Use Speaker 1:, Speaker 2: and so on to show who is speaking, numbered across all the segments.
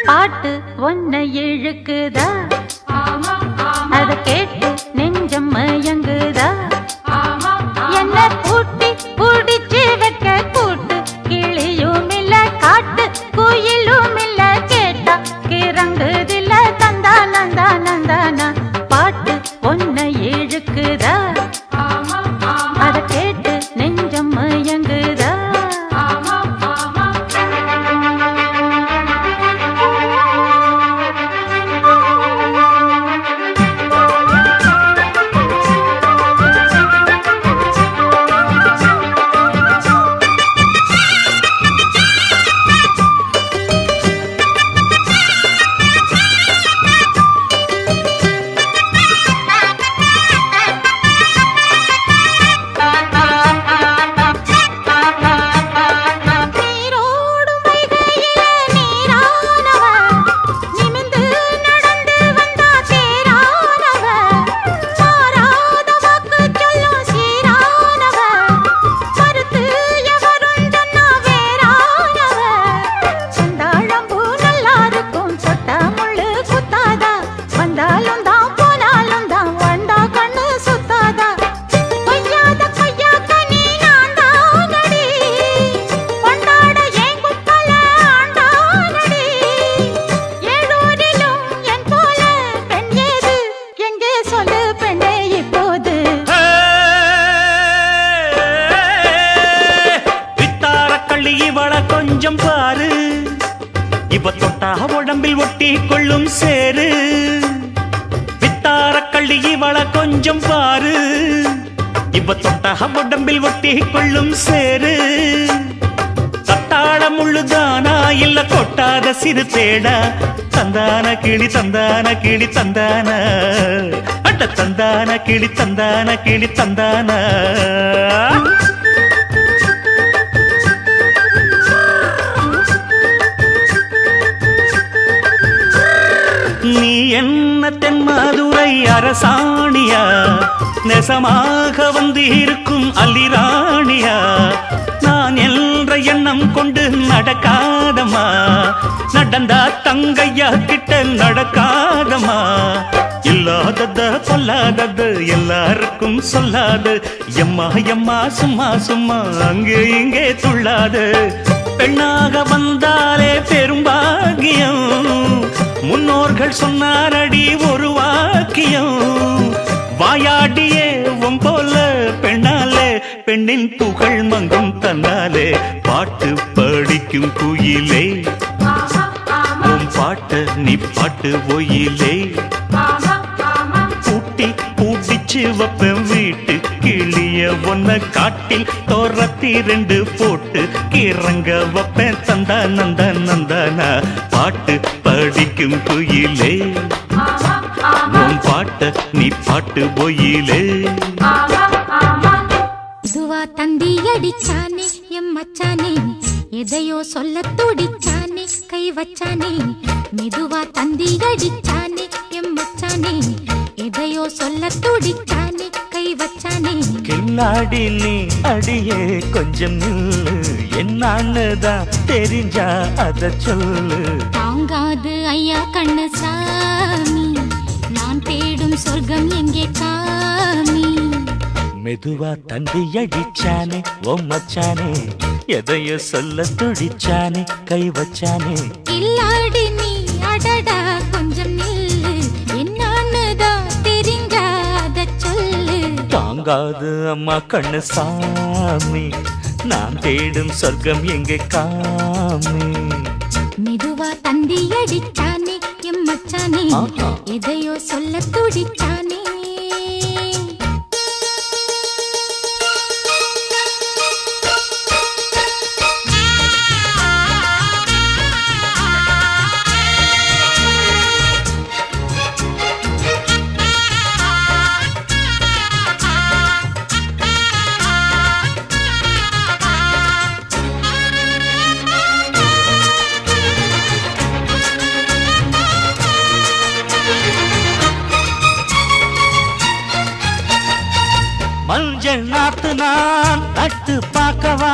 Speaker 1: பாட்டு ஒன்ன இழுக்குதா, அத கேட்டு நெஞ்சம் மயங்குதா, என்ன பூட்டி பூடிச்சு வைக்க கூட்டு கிளியும் இல்ல காட்டு குயிலும் இல்ல கேட்டா கிறங்குதில்ல தந்தா நந்தா நந்தானா. பாட்டு ஒன்ன இழுக்குதா, அத கேட்டு நெஞ்சம் மயங்குதா.
Speaker 2: கொஞ்சம் பாரு, இவ தொட்டா உடம்பில் ஒட்டி கொள்ளும் சேரு. வித்தார கள்ளி இவள கொஞ்சம் பாரு, இவ தொட்டா உடம்பில் ஒட்டி கொள்ளும் சேரு. தத்தாள முள்ளுதானா இல்ல கொட்டாத சிறு தேடா, தந்தான கிளி தந்தான கிளி தந்தான அட்ட தந்தான கிளி தந்தான கிளி தந்தான. நீ என்ன தென்மதுரை அரசாணியா, நெசமாக வந்து இருக்கும் அல்லிராணியா. நான் என்ற எண்ணம் கொண்டு நடக்காதமா, நடந்தா தங்கையா கிட்ட நடக்காதமா. இல்லாதத சொல்லாதது எல்லாருக்கும் சொல்லாது, எம்மா எம்மா சும்மா சும்மா அங்கே இங்கே துள்ளாது. பெண்ணாக வந்தாலே பெரும்பாகியம், முன்னோர்கள் சொன்னாரடி ஒரு வாக்கியம். வாயாடியே உன் போல பெண்ணாலே பெண்ணின் புகழ் மங்கும் தன்னாலே. பாட்டு படிக்கும் குயிலே உன் பாட்ட நீ பாட்டு ஒயிலே. பூட்டி பூட்டிச்சு வப்பேன் வீட்டு கிளிய ஒன்ன காட்டில் தோரத்தி ரெண்டு போட்டு கிறங்க வப்பேன் தந்தா நந்தா நந்தானா. பாட்டு படிக்கும் குயிலே உன் பாட்ட நீ பாட்டு ஒயிலே.
Speaker 3: இதுவா தந்தி அடிச்சானே எம் மச்சானே, எதையோ சொல்ல துடிச்சானே கை வச்சானே. மெதுவா தந்தி அடிச்சானே எம் மச்சானே, எதையோ சொல்ல துடிச்சானே கை வச்சானே.
Speaker 2: கில்லாடி நீ அடியே கொஞ்சம் நில்லு, என்னான்னுதான் தெரிஞ்சா அத சொல்லு.
Speaker 3: தாங்காது ஐயா கண்ணு சாமி, நான் தேடும் சொர்க்கம் எங்கே காமி.
Speaker 2: மெதுவா தந்தி அடிச்சானே ஓ மச்சானே, எதையோ சொல்ல துடிச்சானே கை வச்சானே.
Speaker 3: இல்லாடி நீ அடடா கொஞ்சம் நில்லு, என்னான்னுதான் தெரிஞ்சாத சொல்லு.
Speaker 2: தாங்காது அம்மா கண்ணு சாமி, நான் தேடும் சொர்க்கம் எங்கே காமி.
Speaker 3: மெதுவா தந்தி அடிச்சானே எம் மச்சானே, எதையோ சொல்ல துடிச்சானே.
Speaker 2: மஞ்சள் நாத்து நான் நட்டு பார்க்கவா,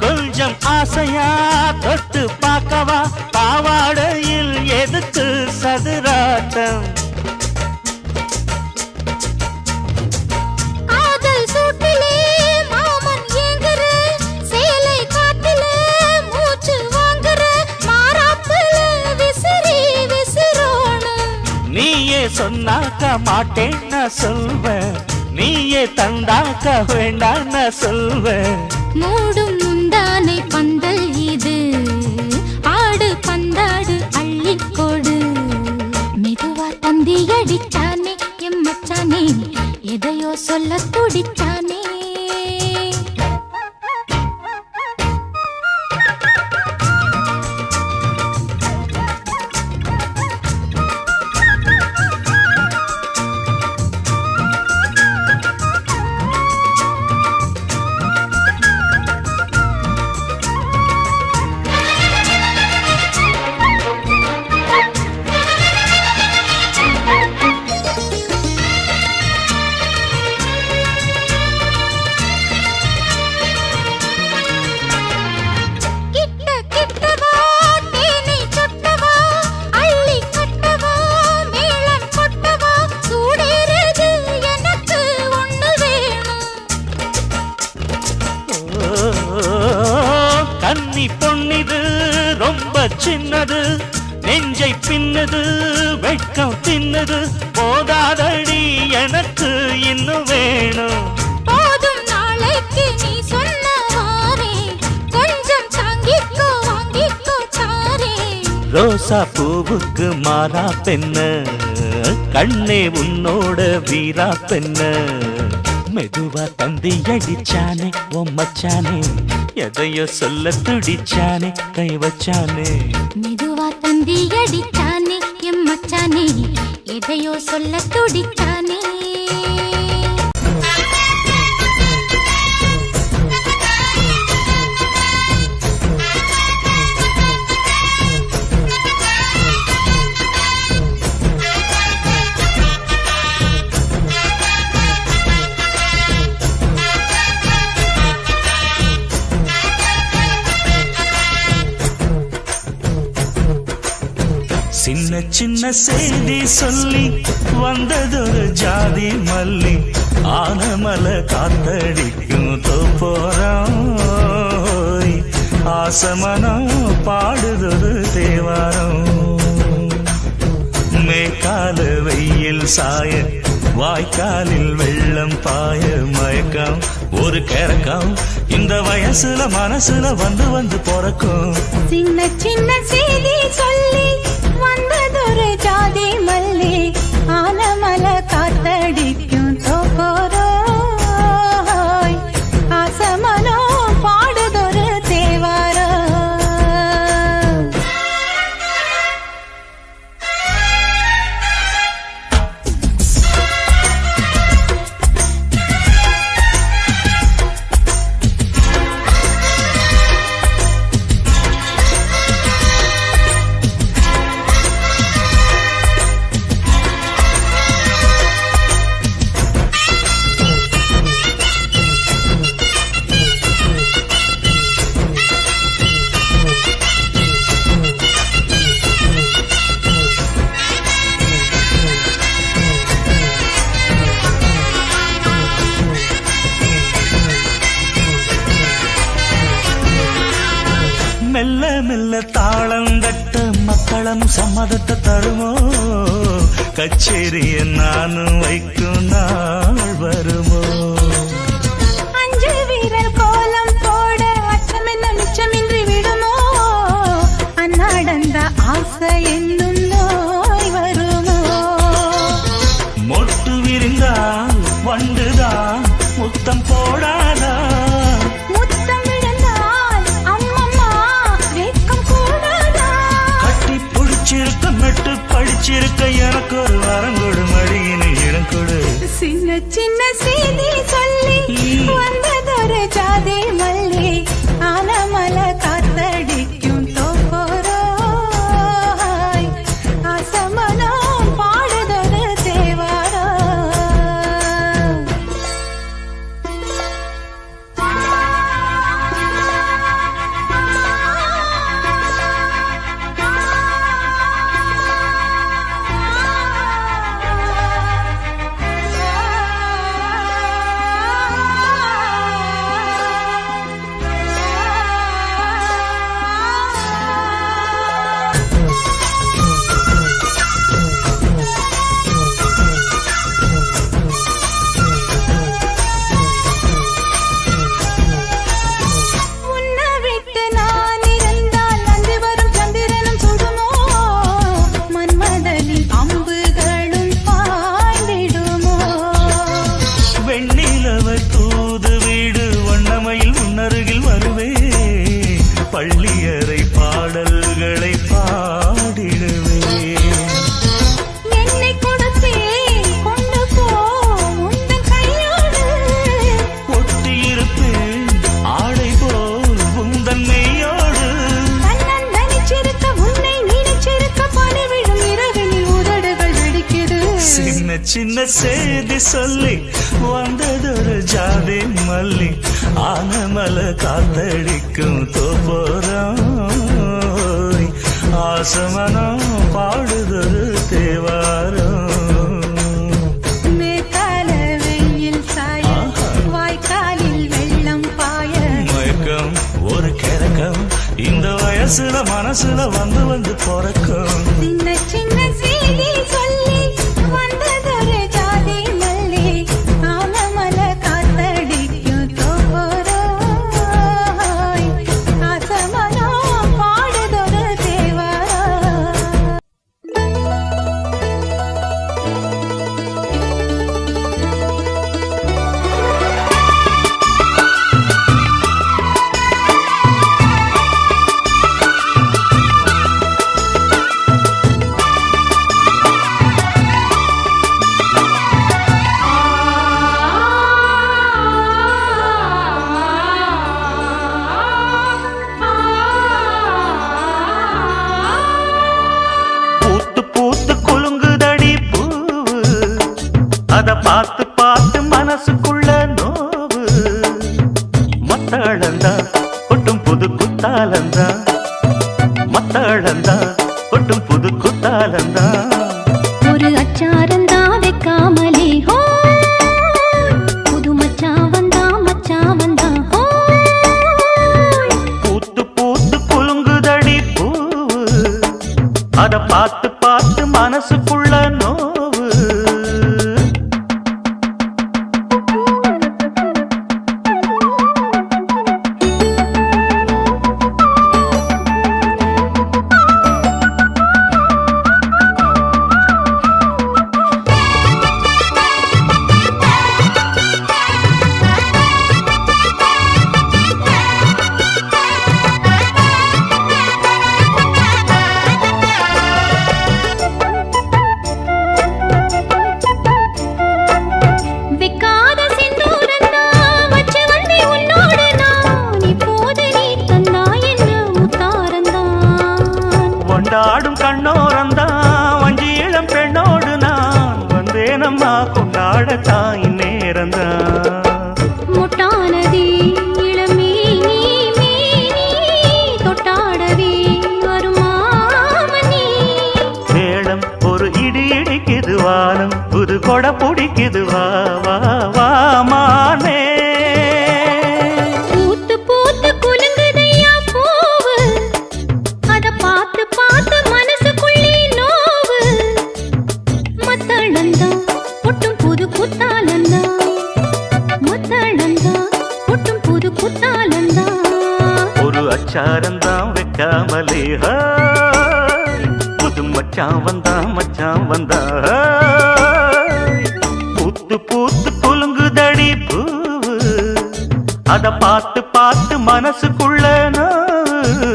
Speaker 2: கொஞ்சம் ஆசையா தொட்டு பார்க்கவா. பாவாடையில் எதுக்கு சதுராட்டம்?
Speaker 3: காதல் சூட்டிலே மாமன் ஏங்குற, சேலை காட்டிலே மூச்சு வாங்குற, மாறாப்புல விசிறி விசிறோணும்.
Speaker 2: நீயே சொன்னாக்க மாட்டேன் நான் சொல்வேன், நீயே தந்தாக்க வேண்டாம் நான் சொல்வேன்.
Speaker 3: மூடும் முந்தானை பந்தல் இது, ஆடு பந்தாடு அள்ளிக்கோடு. மெதுவா தந்தி அடிச்சானே எம் மச்சானே, எதையோ சொல்ல துடிச்சானே.
Speaker 2: கன்னி பொன்னிது ரொம்ப சின்னது, நெஞ்சை பின்னது வெட்கம் தின்னது, போதாதடி எனக்கு இன்னும் வேணும்.
Speaker 3: போதும் நாளைக்கு நீ சொன்னவாரே, கொஞ்சம் தாங்கிக்கோ வாங்கிக்கோ தாரே.
Speaker 2: ரோசா பூவுக்கு மாறா பெண்ண, கண்ணே உன்னோட வீரா பெண்ண. மெதுவா தந்தி அடிச்சானே உன் மச்சானே, எதையோ சொல்ல துடிச்சானே கை வச்சானே.
Speaker 3: மெதுவா தந்தி அடிச்சானே எம் மச்சானே, எதையோ சொல்ல துடிச்சானே.
Speaker 2: சின்ன சின்ன செய்தி சொல்லி வந்ததொரு ஜாதி மல்லி, ஆனமல காத்தடிக்கும் தோப்போரம், ஆசமனம் பாடுதொரு தேவாரம். மேற்கால வெயில் சாய, வாய்க்காலில் வெள்ளம் பாய, மயக்கம் ஒரு கிறக்கம் இந்த வயசுல மனசுல வந்து வந்து பிறக்கும்.
Speaker 1: சின்ன சின்ன செய்தி சொல்லி வந்ததொரு ஜாதி மல்லி, ஆனமல காத்தடிக்கும் தோப்போரோய், ஆசமனோ பாடுதொரு தேவாரோ.
Speaker 2: மெல்ல மெல்ல தாளம் தட்ட மக்களும் சம்மதத்தை தருமோ, கச்சேரிய நானும் வைக்கும் நாள் வருமோ.
Speaker 1: அஞ்சு வீரர் கோலம் போட அச்சமென்ன மிச்சமின்றி விடுமோ, அந்நாடந்த ஆசை என்னும் நோய் வருமோ.
Speaker 2: மொட்டு விரிந்தால் வண்டுதான் முத்தம் போடாதா,
Speaker 1: முத்தம் விழுந்தால் அம்மம்மா வெட்கம் கூடாதா.
Speaker 2: கட்டி புடிச்சிருக்க மெட்டு படிச்சிருக்க எனக்கு ஒரு வரம் கொடு, மடியின இடம் கொடு.
Speaker 1: சின்ன சின்ன செய்தி சொல்லி வந்ததொரு ஜாதி மல்லி, ஆனமல காத்தடிக்கும் தோப்போரோய், ஆசமனோ பாடுதொரு தேவாரோ.
Speaker 2: சின்ன செய்தி சொல்லி வந்ததொரு ஜாதி மல்லி ஆனமல காத்தடிக்கும் தோப்போரம் ஆசமனம் பாடுதொரு தேவாரம்
Speaker 1: மேற்கால வெயில் சாய வாய்க்காலில் வெள்ளம் பாய
Speaker 2: மயக்கம் ஒரு கிறக்கம் இந்த வயசுல மனசுல வந்து வந்து பிறக்கும்
Speaker 1: சின்ன சின்ன செய்தி சொல்லி வந்ததொரு ஜாதி மல்லி ஆனமல காத்தடிக்கும் தோப்போராய் ஆசமனோ பாடுதொரு தேவாரம்
Speaker 2: பூத்து பூத்து குலுங்குதடி பூவு அத பார்த்து பார்த்து மனசுக்குள்ள நோவு மத்தளந்தா ஒட்டும் புது குத்தாலந்தா மத்தளந்தா ஒட்டும் புது குத்தாலந்தா
Speaker 3: ஒரு அச்சாரந்தா வைக்காமலே ஹோ புது மச்சான் வந்தா ஹோ
Speaker 2: பூத்து பூத்து குலுங்குதடி பூவு அத பார்த்து பார்த்து மனசுக்குள்ள நோவு
Speaker 3: வெக்காத செந்தூரந்தா வச்சு வந்தே உன்னோடு நான் இப்போது நீ தந்தா என்ன முத்தாரந்தான்
Speaker 2: கொண்டாடும் கண்ணோரந்தான் வஞ்சி இளம் பெண்ணோடு நான் வந்தேனம்மா கொண்டாடத்தான் இந்நேரந்தான்
Speaker 3: முட்டானதே இளமேனி மேனி தொட்டாடவே வருமாமணி
Speaker 2: மேளம் ஒரு இடி இடிக்குது வானம் புது கொடை பிடிக்குது வா வா வா மானே
Speaker 3: பூத்து பூத்து குலுங்குதையா பூவு அத பார்த்து பார்த்து மனசுக்குள்ளே நோவு மத்தளந்தா ஒட்டும் புது குத்தாலந்தா மத்தளந்தா ஒட்டும் புது குத்தாலந்தா
Speaker 2: ஒரு அச்சாரந்தான் வைக்காமலே ஹாய். புது மச்சான் வந்தா ஹாய். பூத்து பூத்து குலுங்குதடி பூவு அத பார்த்து பார்த்து மனசுக்குள்ள நோவு.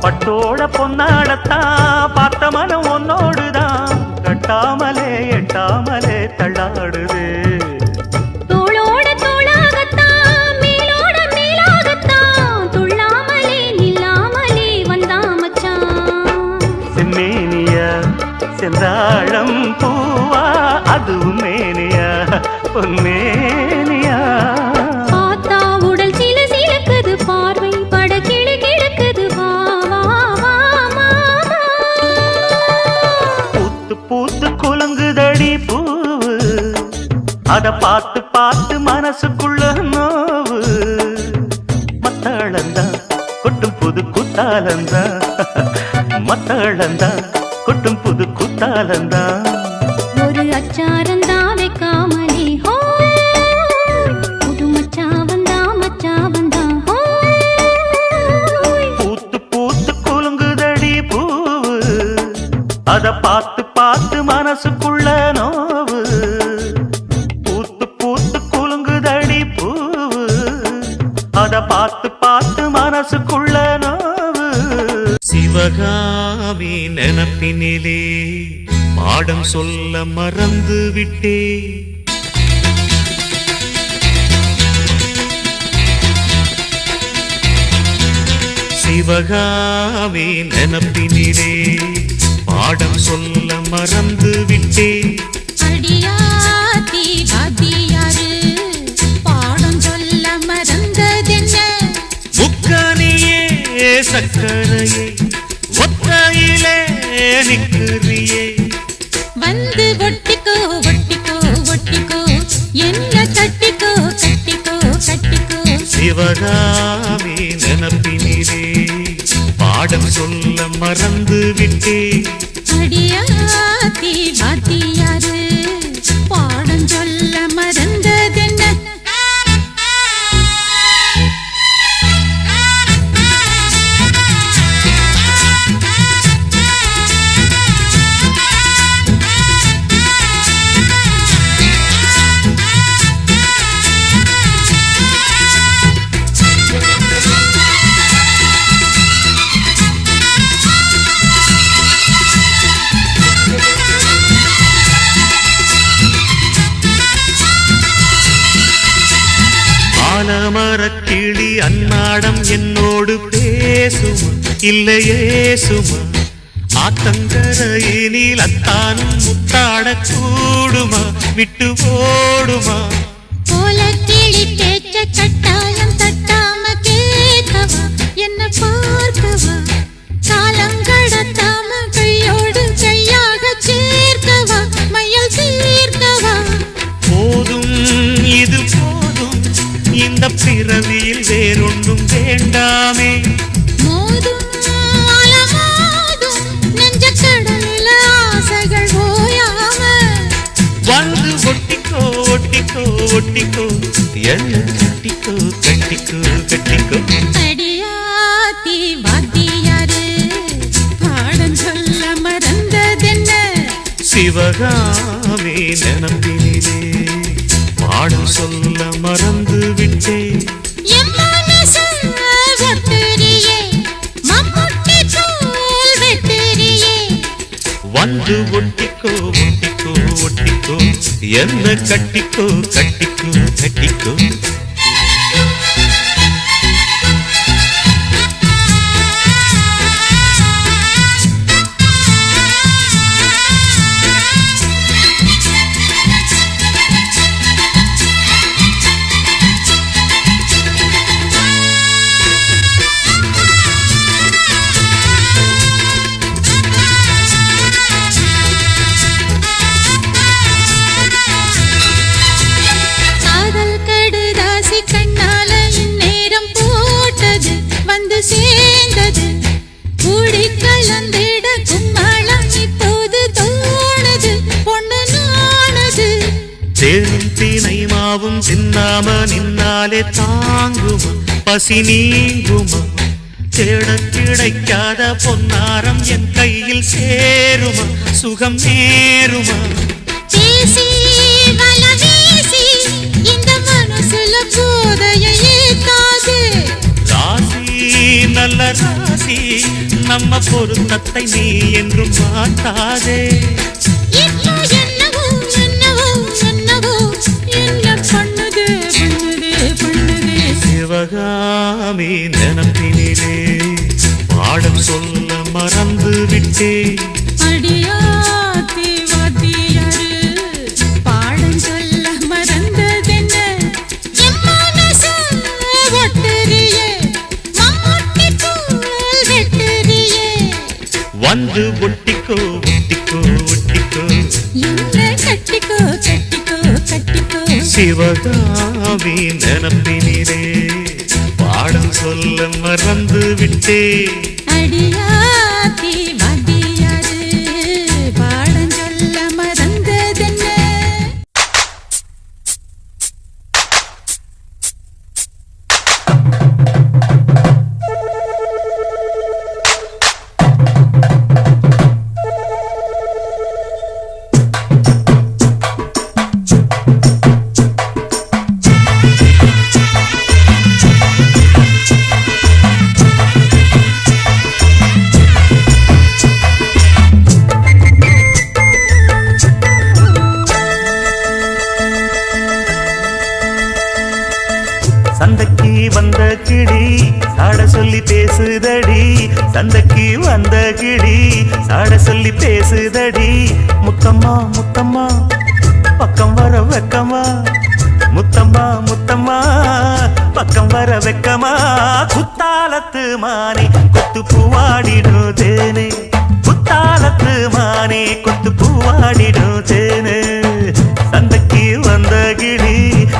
Speaker 2: பட்டோட பொன்னாடத்தான் பார்த்த மனம் உன்னோடுதான் கட்டாமலே எட்டாமலே தள்ளாடுது
Speaker 3: தோளோட தோளாகத்தான் மேலோட மேலாகத்தான் துள்ளாமலே நில்லாமலே வந்தா மச்சான்
Speaker 2: செம்மேனியா செந்தாழம் பூவா அதுவும் மேனியா பொன்மேனியா
Speaker 3: பார்த்தா உடல் சில சிலக்குது பார்வை பட கிளு கிழக்குது வா வா வா மாமா
Speaker 2: பூத்து பூத்து குலுங்குதடி பூவு அத பார்த்து பார்த்து மனசுக்குள்ள நோவு மத்தளந்தா கொட்டும் புது குத்தாலந்தா மத்தளந்தா கொட்டும் புது குத்தாலந்தா
Speaker 3: ஒரு அச்சாரந்தா வைக்காமலே ஹோ புது மச்சான் வந்தா ஹோ
Speaker 2: பூத்து பூத்து குலுங்குதடி பூவு அத பார்த்து பார்த்து மனசுக்குள்ள நோவு சிவகாமி நினப்பினிலே பாடம் சொல்ல மறந்து விட்டே சிவகாமி நினப்பினிலே பாடம் சொல்ல மறந்து விட்டே
Speaker 1: அடியாத்தி வாத்தியாரு பாடம் சொல்ல மறந்ததென்ன
Speaker 2: முக்கனியே சக்கரையே ஒத்தையிலே நிற்கிறியே
Speaker 1: வந்து ஒட்டிக்கோ ஒட்டிக்கோ ஒட்டிக்கோ என்ன கட்டிக்கோ கட்டிக்கோ கட்டிக்கோ
Speaker 2: சிவகாமி நினப்பினிலே பாடம் சொல்ல மறந்து விட்டே
Speaker 1: அடியாத்தி வாத்தியாரு பாடம் சொல்ல மறந்ததென்ன
Speaker 2: ஆலமரக்கிளி அன்னாடம் என்னோடு பேசுமா இல்லையே சுமா ஆத்தங்கரையினில் அத்தானும் முத்தாட கூடுமா விட்டு ஓடுமா
Speaker 1: போல கிளி பேச்ச கட்டாயம் தட்டாம கேட்கவா என்ன பார்க்கவா காலம் கடத்தாம கையோடு கையாக சேர்க்கவா மையல் தீர்க்கவா
Speaker 2: போதும் இது போதும் இந்த பிறவியில் வேறொன்றும் வேண்டாமே
Speaker 1: மோதும் அலமோதும் நெஞ்ச கடலில் ஆசைகள் ஓயாம
Speaker 2: வந்து ஒட்டிக்கோ ஒட்டிக்கோ ஒட்டிக்கோ என்ன கட்டிக்கோ கட்டிக்கோ கட்டிக்கோ
Speaker 1: அடியாத்தி வாத்தியாரு பாடம் சொல்ல மறந்ததென்ன
Speaker 2: சிவகாமி நினப்பினிலே பாடம் சொல்ல மறந்து விட்டே
Speaker 1: என் மனசு ஒட்டுறியே மம்முட்டி தோல் வெட்டுறியே
Speaker 2: வந்து ஒட்டிக்கோ ஒட்டிக்கோ ஒட்டிக்கோ என்ன கட்டிக்கோ கட்டிக்கோ கட்டிக்கோ
Speaker 1: காதல் கடுதாசி கண்ணால இந்நேரம் போட்டது வந்து சேர்ந்தது கூடி கலந்திட கும்மாளம் இப்போது தோணுது பொண்ணு நாணுது
Speaker 2: தேனும் தீனை மாவும் தின்னாம நின்னாலே தாங்குமா பசி நீங்குமா தேட கிடைக்காத பொன்னாரம் என் கையில் சேருமா சுகம் நேருமா
Speaker 1: பேசி வல வீசி இந்த மனசுல போதையை ஏத்தாது
Speaker 2: ராசி நல்ல ராசி நம்ம பொருத்தத்தை நீ என்றும் மாட்டாதே
Speaker 1: இப்போ என்னவோ என்னவோ என்னவோ என்ன பண்ணுது பண்ணுது பண்ணுது
Speaker 2: சிவகாமி நினப்பினிலே பாடம் சொல்ல மறந்து விட்டே
Speaker 1: அடியாத்தி வாத்தியாரு பாடம் சொல்ல மறந்ததென்ன என் மனசு ஒட்டுறியே மம்முட்டி தோல் வெட்டுறியே
Speaker 2: வந்து ஒட்டிக்கோ ஒட்டிக்கோ ஒட்டிக்கோ
Speaker 1: என்ன கட்டிக்கோ கட்டிக்கோ கட்டிக்கோ
Speaker 2: சிவகாமி நினப்பினிலே பாடம் சொல்ல மறந்து விட்டே
Speaker 1: அடியாத்தி வாத்தியாரு பாடம் சொல்ல மறந்ததென்ன
Speaker 2: சொல்லி பேசுதடி சந்தைக்கு வந்த கிளி சாட சொல்லி பேசுதடி முத்தம்மா முத்தம்மா பக்கம் வர வெக்கமா முத்தம்மா முத்தம்மா பக்கம் வர வெக்கமா குத்தாலத்து மானே கொத்து பூவாடிடும் தேனே குத்தாலத்து மானே கொத்து பூவாடிடும் தேனே சந்தைக்கு வந்த கிளி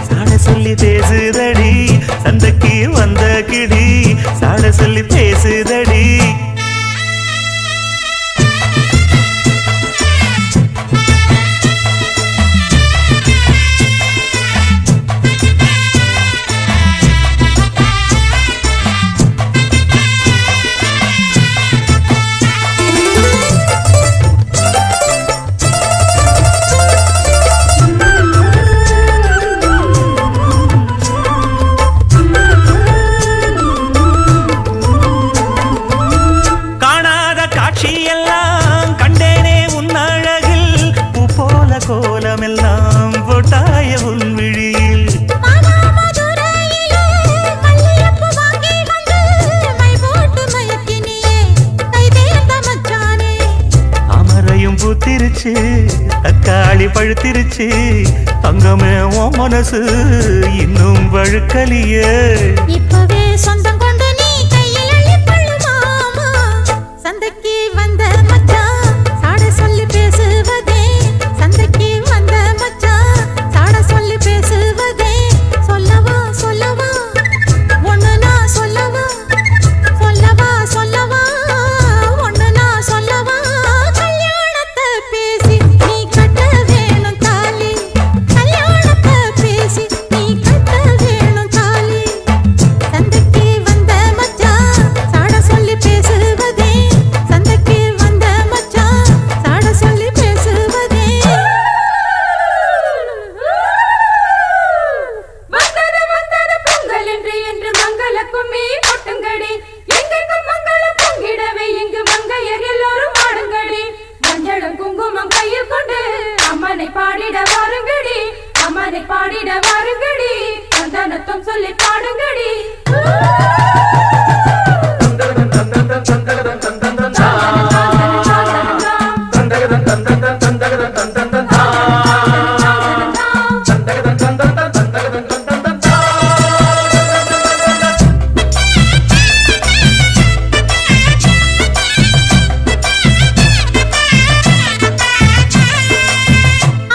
Speaker 2: சாட சொல்லி பேசுதடி சந்தைக்கு வந்த கிளி சாட சொல்லி பேசுதடி கோலமெல்லாம் போட்டாய உன் விழியில் அமரையும் பூத்திருச்சு தக்காளி பழுத்திருச்சு தங்கமே உன் மனசு இன்னும் வழுக்கலியே
Speaker 1: இப்பவே சொந்தம் கொண்டு நீ கையில் அள்ளிப்பள்ளு மாமா சந்தைக்கு வந்த மச்சான் சாட சொல்லி பேசுவதே சந்தைக்கு வந்த மச்சான் சாட சொல்லி பேசுவதே சொல்லவா சொல்லவா ஒண்ணு நான் சொல்லவா சொல்லவா சொல்லவா ஒண்ணு நான் சொல்லவா கல்யாணத்தை பேசி நீ கட்ட வேணும் தாலி கல்யாணத்தை பேசி நீ கட்ட வேணும் தாலி சந்தைக்கு வந்த மச்சான் சாட சொல்லி பேசுவதே சந்தைக்கு வந்த மச்சான் சாட சொல்லி பேசுவதே
Speaker 4: வந்தது பொங்கல் என்று மங்கள கும்மி கொட்டுங்கடி எங்கெங்கும் மங்கள பொங்கிடவே இங்கு மங்கையர் எல்லோரும் ஆடுங்கடி மஞ்சளும் குங்குமம் கையில் கொண்டு அம்மனை பாடிட வாருங்கடி அம்மனை பாடிட வாருங்கடி சந்தனத்தும் சொல்லி பாடுங்கடி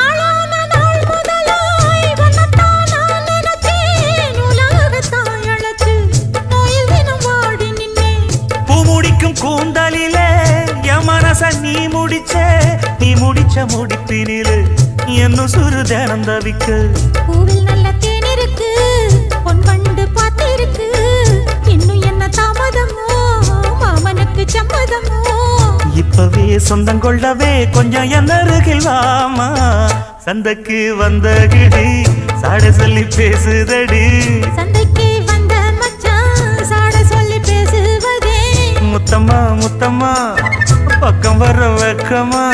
Speaker 1: ஆளான நாள் முதலாய் வண்ணத்தான் நான் நினைச்சேன் உலகத்தாய் அழைச்சு நோயில் தினம் வாடி நின்னேன்
Speaker 2: பூ முடிக்கும் கூந்தலிலே என் மனச நீ முடிச்ச முடிப்பினிலே என்னும் சுரு தினம் தவிக்க
Speaker 1: பூவில் நல்ல தேன் இருக்கு பொன் வண்டு பார்த்திருக்கு இன்னும் என்ன தாமதமோ மாமனுக்கு சம்மதமோ
Speaker 2: இப்பவே சொந்தம் கொள்ளவே கொஞ்சம் என் அருகில் வாமா சந்தைக்கு வந்த கிளி சாட சொல்லி பேசுதடி
Speaker 1: சந்தைக்கு வந்த மச்சான் சாட சொல்லி பேசுவதே
Speaker 2: முத்தம்மா முத்தம்மா பக்கம் வர வெக்கமா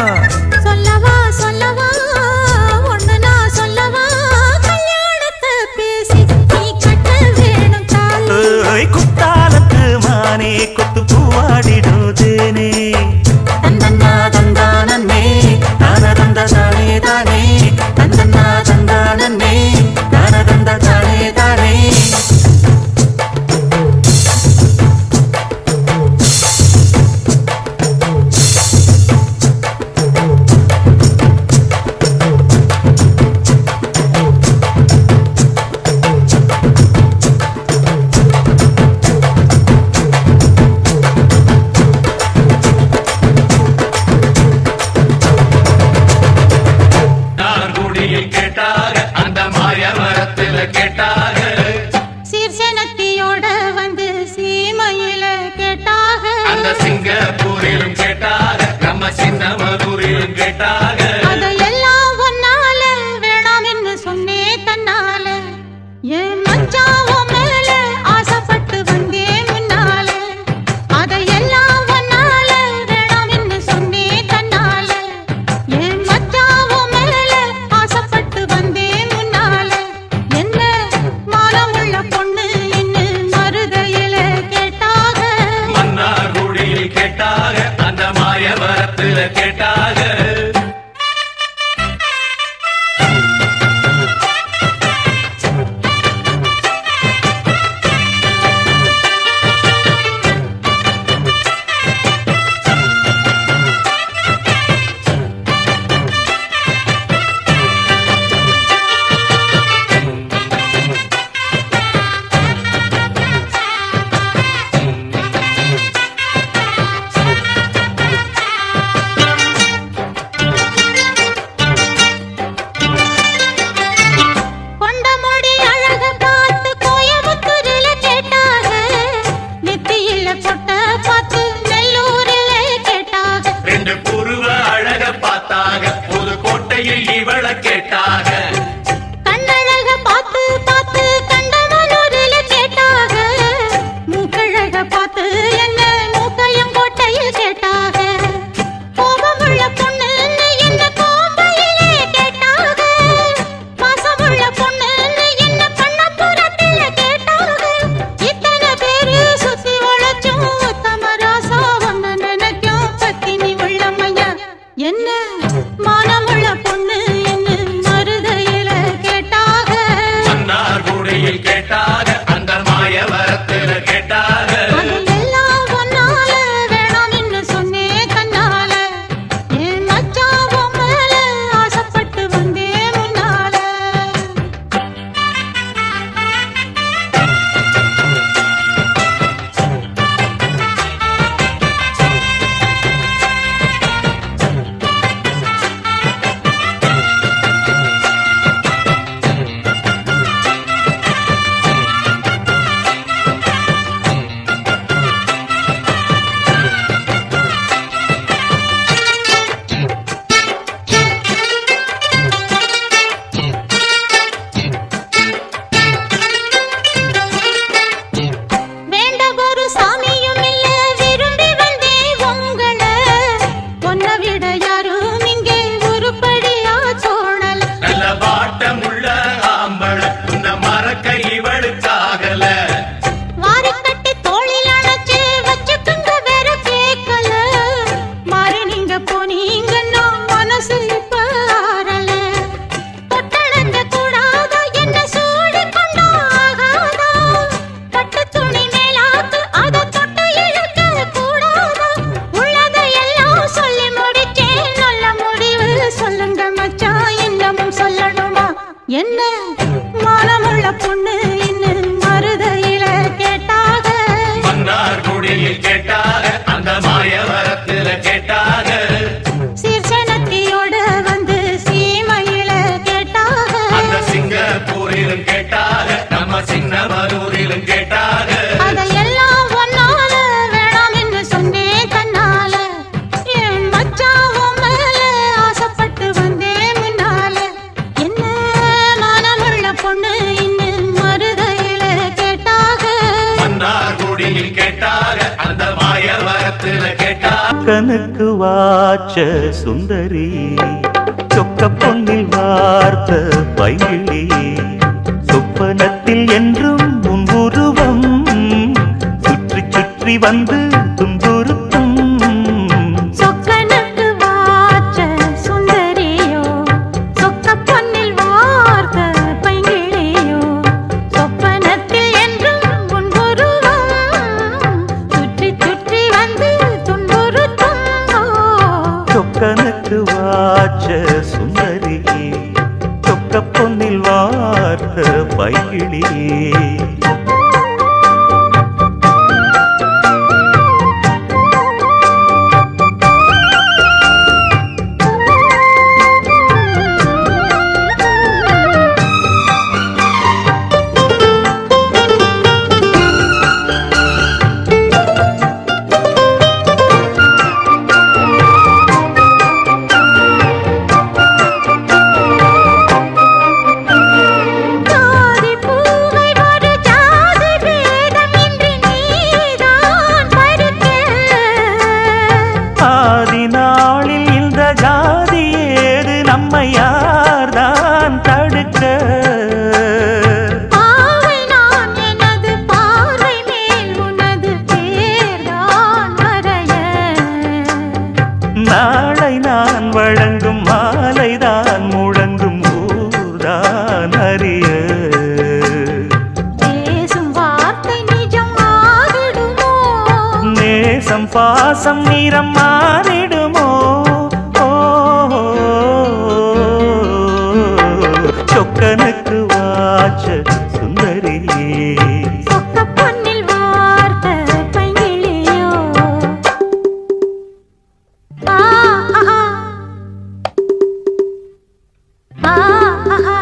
Speaker 1: சொல்லவா சொல்லவா ஒண்ணு நான் சொல்லவா கல்யாணத்தை பேசி நீ கட்ட வேணும் தாலி
Speaker 2: ஏய், குத்தாலத்து மானே கொத்து பூவாடிடும் தேனே தந்தன்னா தந்தானே தான தந்த தானே தானே தந்தன்னா தந்தானே தான தந்த தானே தானே
Speaker 5: நார்குடியில் கேட்டாக அந்த மாய மரத்துல கேட்டாக
Speaker 1: சீர்சனத்தியோட வந்து சீமையில கேட்டாக
Speaker 5: அந்த சிங்கப்பூரிலும் கேட்டாக நம்ம சின்ன மதுரிலும் கேட்டாக
Speaker 1: அதையெல்லாம் ஒன்னால வேணாம்னு சொன்னே தன்னால என் மச்சான் உன் மேல ஆசைப்பட்டு வந்தேன் முன்னால அதையெல்லாம் ஒன்னால வேணாம்னு சொன்னே தன்னால என் மச்சான் உன் மேல ஆசைப்பட்டு வந்தேன் முன்னால என்ன மானமுள்ள பொண்ணு என்ன மருதையில கேட்டாக
Speaker 5: கேட்டாக
Speaker 1: கொண்டமுடி அழக பார்த்து கோயம்புத்தூரில கேட்டாக நெத்தியில பொட்ட பார்த்து நெல்லூரில கேட்டாக
Speaker 5: ரெண்டு புருவ அழக பார்த்தாக புதுக்கோட்டையில் இவள கேட்டாக
Speaker 1: கண்ணழக பார்த்து பார்த்து கண்டமனூரில கேட்டாக மூக்கழக பார்த்து என்ன மூக்கையங்கோட்டையில் கேட்டாக கோபமுள்ள பொண்ணுன்னு என்ன கோம்பையிலே கேட்டாக பாசமுள்ள பொண்ணுன்னு என்ன பண்ணப்புறத்தில கேட்டாக இத்தனை பேரு சுத்தி உழைச்சும் உத்தமராசா ஒன்னு நினைக்கும் பத்தினி உள்ளமையா என்ன மானமுள்ள பொண்ணு என்ன மருதையில கேட்டாக
Speaker 5: மன்னார் கூடையில் கேட்டாக அந்த மாயவரத்தில் கேட்டாக
Speaker 1: அதெல்லாம் ஒன்னால வேணாம்னு சொன்னேன் கண்ணால என் மச்சான் உன் மேல ஆசைப்பட்டு வந்தேன் முன்னால வேண்ட ஒரு சாமியும் இல்ல விரும்பி வந்தேன் உங்கள பொன்ன விட யாரும் இங்கே உருப்படியா தோணல
Speaker 5: நல்ல வாட்டம் உள்ள ஆம்பள உன்னை மறக்க இவளுக்காகல
Speaker 1: வாரி கட்டி தோளில் அணைச்சு வச்சுக்குங்க வேற கேட்கல மாறி நீங்க போனீங்கன்னா மனசு இப்ப ஆறல தொட்டழங்க கூடாதா என்ன சூடி கொண்டா ஆகாதா பட்டு துணி மேலாக்கு அத தொட்டு இழுக்க கூடாதா உள்ளதை எல்லாம் சொல்லி முடிச்சேன் நல்ல முடிவு சொல்லுங்க மச்சான் இன்னமும் சொல்லணுமா என்ன மானமுள்ள பொண்ணு இன்னும் மருதையில கேட்டாக
Speaker 5: மன்னார் கூடையில் கேட்டாக அந்த மாயவரத்தில் கேட்டாக
Speaker 1: சீர்சனத்தியோட வந்து சீமையில கேட்டாக
Speaker 5: அந்த சிங்கப்பூரிலும் கேட்டாக நம்ம சின்னமனூரிலும் கேட்டாக
Speaker 1: அதையெல்லாம் ஒன்னால வேணாம்னு சொன்னேன் தன்னால என் மச்சான் உன் மேல ஆசைப்பட்டு வந்தேன் முன்னால என்ன மானமுள்ள பொண்ணு இன்னும் மருதையில கேட்டாக
Speaker 5: மன்னார் கூடையில் கேட்டாக அந்த மாயவரத்தில் கேட்டாக
Speaker 2: கணக்கு வாச்ச சுந்தரி சொக்க பொன்னில் வார்த்த பைகிளி சொப்பனத்தில் என்றும் உன் உருவம் சுற்றி சுற்றி வந்து துன்புறுத்தும்
Speaker 1: சொக்கனுக்கு வாச்ச சுந்தரியோ சொக்க பொன்னில் வார்த்த பைங்கிளியோ சொப்பனத்தில் என்றும் உன் உருவம் சுற்றி சுற்றி வந்து துன்புறுத்தும்
Speaker 2: சொக்கனுக்கு வாச்ச சுந்தரி சொக்க பொன்னில் வார்த்த பைகிளி நாளை நான் வழங்கும் மாலைதான் முழங்கும் ஊர்தான் அறிய
Speaker 1: பேசும் வார்த்தை நிஜம் ஆகிடுமோ
Speaker 2: நேசம் பாசம் நிறம் மாறிடுமோ சொக்கனுக்கு வாச்ச சுந்தரியே
Speaker 1: சொக்க பொன்னில் வார்த்த பைங்கிளியோ ஆ ஆ ஆ ஆ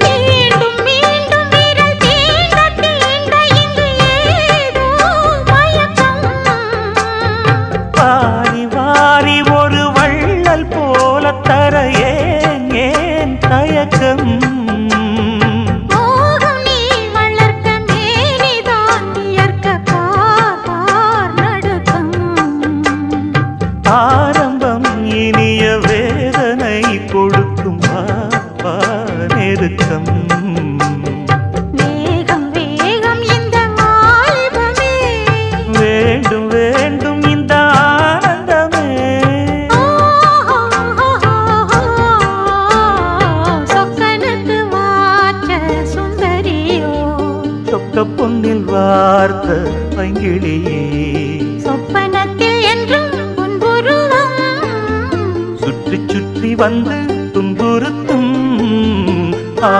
Speaker 1: மீண்டும் மீண்டும் விரல் தீண்ட தீண்ட இங்கு ஏதோ மயக்கம்
Speaker 2: வாரி வாரி ஒரு வள்ளல் போல தர ஏன் தயக்கம்
Speaker 1: மோகம் நீ வளர்க்க மேனிதான் இயற்க பார் நடுக்கம்
Speaker 2: ஆரம்பம் இனிய வேதனை கொடுக்கும் நெருக்கம்
Speaker 1: வேகம் வேகம் இந்த மாலிபமே
Speaker 2: வேண்டும் வேண்டும் இந்த ஆனந்தமே
Speaker 1: சொக்கனுக்கு வாச்ச சுந்தரியோ
Speaker 2: சொக்க பொன்னில் வார்த்த பைங்கிளியே
Speaker 1: சொப்பனத்தில் என்றும் உன்புருவம்
Speaker 2: சுற்றி சுற்றி வந்து துன்புறுத்தும் ஆ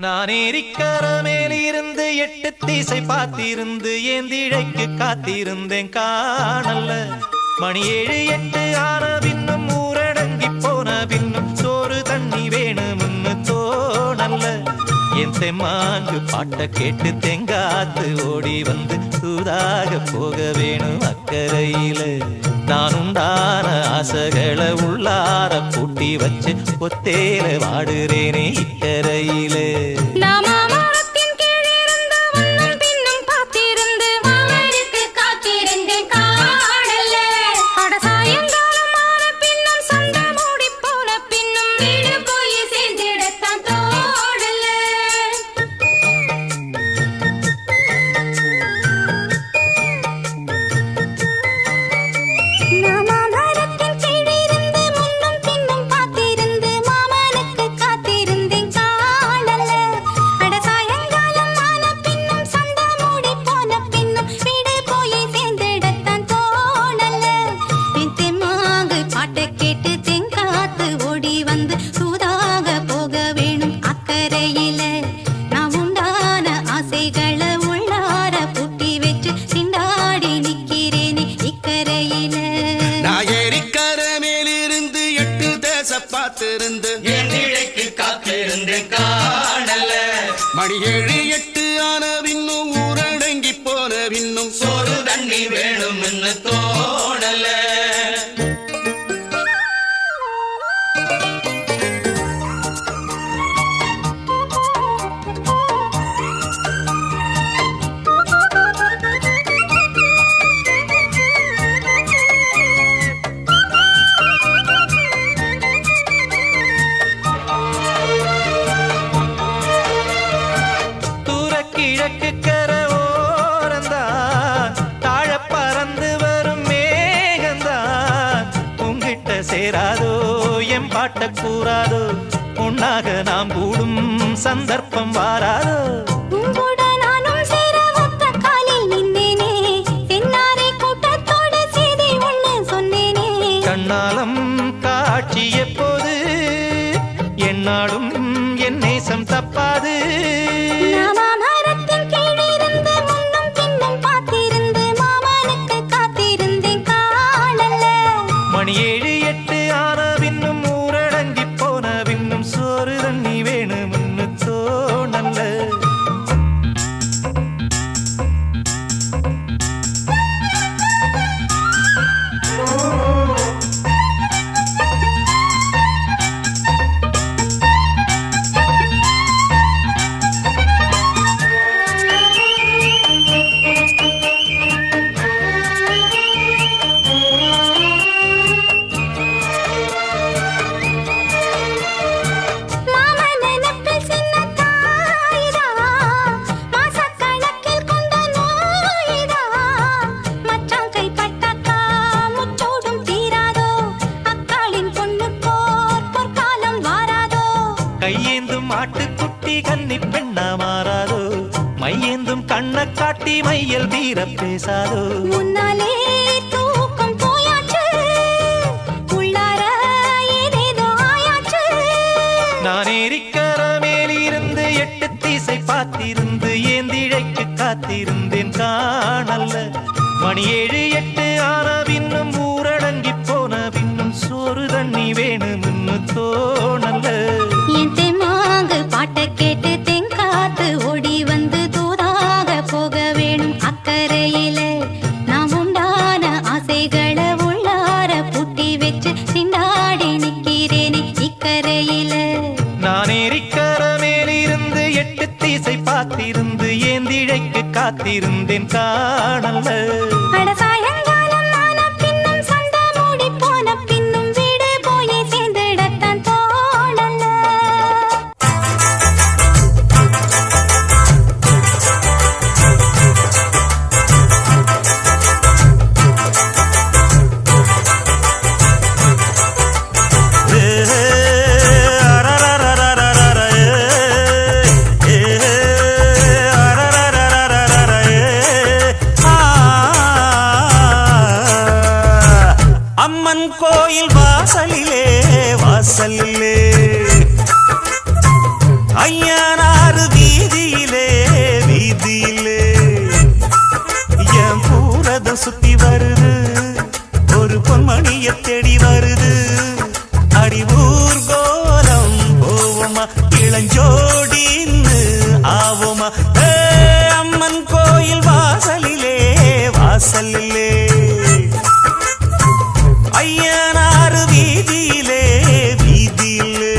Speaker 6: நான் ஏரிக்கர மேலிருந்து 8 திசை பார்த்திருந்து ஏந்திழைக்கு காத்திருந்தேன் காணல்ல மணி 7 8 ஆன பின்னும் ஊரடங்கி போன பின்னும் சோறு தண்ணி வேணும்னு தோணல்ல என் தெம்மாங்கு பாட்ட கேட்டு தெங்காத்து ஓடி வந்து சூதாக போக வேணும் அக்கறையில நான் உண்டான ஆசைகளை உள்ளார பூட்டி வச்சு ஒத்தேல வாடுறேனே இக்கரையில
Speaker 3: மாமரத்தின் கீழிருந்து முன்னும் பின்னும் பார்த்திருந்து மாமனுக்கு காத்திருந்தேன் காணல அட சாயங்காலம் ஆன பின்னும் சண்டை மூடி போன பின்னும் வீடு போய் சேர்ந்திடத்தான் தோடல மாமரத்தின் கீழிருந்து முன்னும் பின்னும் பார்த்திருந்து மாமனுக்கு காத்திருந்தேன் காணல அட சாயங்காலம் ஆன பின்னும் சண்டை மூடி போன பின்னும் வீடு போய் சேர்ந்திடத்தான் தோணல என் தெம்மாங்கு பாட்டை கேட்டு தெங்காத்து ஓடி வந்து சூதாக போக வேணும் அக்கறையில நான் உண்டான ஆசைகளை உள்ளார பூட்டி வச்சு திண்டாடி நிக்கிறேனே இக்கரையில
Speaker 7: நான் ஏரிக்கர மேலிருந்து 8 தேச பார்த்திருந்து
Speaker 5: என் இழைக்கு காத்திருந்தேன் காணல
Speaker 7: மணி 7 8 ஆன பின்னும் ஊரடங்கி போன பின்னும்
Speaker 5: சோறு தண்ணி வேணும்னு தோணல
Speaker 6: தூர கிழக்கு கர ஓரந்தான் தாழ பறந்து வரும் மேகந்தான் உங்கிட்ட சேராதோ என் பாட்ட கூறாதோ உன்னாக நாம் கூடும் சந்தர்ப்பம் வாராதோ
Speaker 3: உங்கூட நானும் சேர ஒத்த காலில் நின்னேனே தென்னாரை கூட்டத்தோட செய்தி ஒண்ணு சொன்னேனே
Speaker 6: கண்ணாலம் காட்சி எப்போது என்னாலும் என் நேசம் தப்பாது
Speaker 3: மாமரத்தின் கீழிருந்து முன்னும் பின்னும் பார்த்திருந்து மாமனுக்கு காத்திருந்தேன் காணல
Speaker 6: மணி 7 8 ஆன பின்னும் ஊரடங்கி போன பின்னும் சோறு தண்ணி வேணும்னு தோணல்ல மாட்டுக்குட்டி கன்னி பெண்ணா மாறாதோ மையேந்தும் கண்ண காட்டி மையல் வீர பேசாதோ
Speaker 3: முன்னாலே தூக்கம் போயாச்சு உள்ளார ஏதேதோ ஆயாச்சு
Speaker 6: நான் ஏரிக்கர மேலிருந்து 8 திசை பார்த்திருந்து ஏந்திழைக்கு காத்திருந்தேன் காணல்ல மணி 7 8 ஆன பின்னும் ஊரடங்கி போன பின்னும் சோறு தண்ணி வேணும்னு தோணல்ல
Speaker 3: என் தெம்மாங்கு பாட்டை கேட்டு தெங்காத்து ஓடி வந்து தூதாக போக வேணும் அக்கறையில நாம் உண்டான ஆசைகளை உள்ளார பூட்டி வச்சு திண்டாடி நிக்கிறேனே இக்கரையில
Speaker 6: நான் ஏரிக்கர மேலிருந்து 8 திசை பார்த்திருந்து ஏந்திழைக்கு காத்திருந்தேன் காணல்ல
Speaker 3: அட சாயங்காலம் ஆன பின்னும் சண்டை மூடி போன பின்னும் வீடு போய் சேர்ந்திடத்தான் தோணல
Speaker 2: அம்மன் கோயில் வாசலிலே வாசலிலே ஐயனாறு வீதியிலே வீதியிலே என் பூரதம் சுத்தி வருது ஒரு பொன்மணிய தேடி வருது அடி ஊர்கோலம் போவோமா இளஞ்சோடின்னு ஆவோமா அம்மன் கோயில் வாசலிலே வாசலிலே ஐயனாறு வீதியிலே வீதியிலே